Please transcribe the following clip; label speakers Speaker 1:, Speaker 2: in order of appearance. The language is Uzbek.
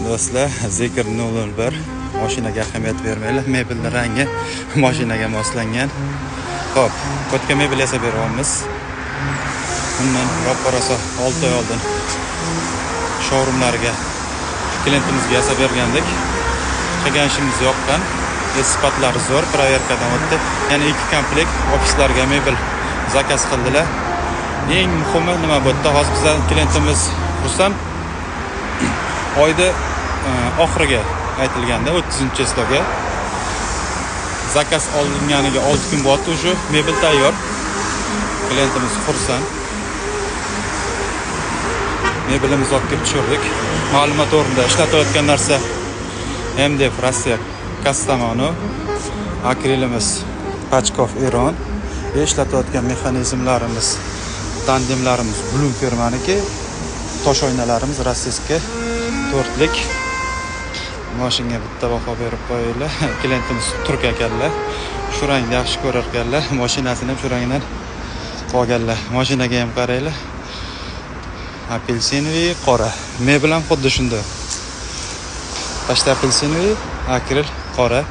Speaker 1: do'stlar, Zikr 01 mashinaga ahamiyat bermaylar. Mebelning rangi mashinaga moslangan. Xo'p, ko'tka mebel yasab beryapmiz. Bundan ro'parasi 6 oy oldin showroomlarga klientimizga yasab bergandik. Qilgan ishimiz yoqqan. Sifatlari zo'r, proverkadan o'tdi. Yana 2 komplekt ofislarga mebel zakaz qildilar. Eng muhimi nima bo'ldi? Hozir bizning klientimiz xursand. Oyda oxiriga aytilganda 30-chisiga zakaz olinganiga 6 kun bo'ldi, уже mebel tayyor. Klientimiz xursand. Mebelimizni olib kelib tushirdik. Ma'lumot o'rnida ishlatayotgan narsa MDF Rossiya Kastamonu, akrilimiz Pachkov Eron, ishlatayotgan mexanizmlarimiz, tandemlarimiz Blum firmaniki, tosh oynalarimiz rossiyskiy 4lik. Mashinaga bitta baho berib qo'yinglar. Klientimiz turk ekanlar. Shu rangni yaxshi ko'rar ekanlar. Mashinasini ham shu rangdan qolganlar. Mashinaga ham qaranglar. Apelsinli qora. Mebel ham xuddi shunday. Pashta apelsinli, akril qora.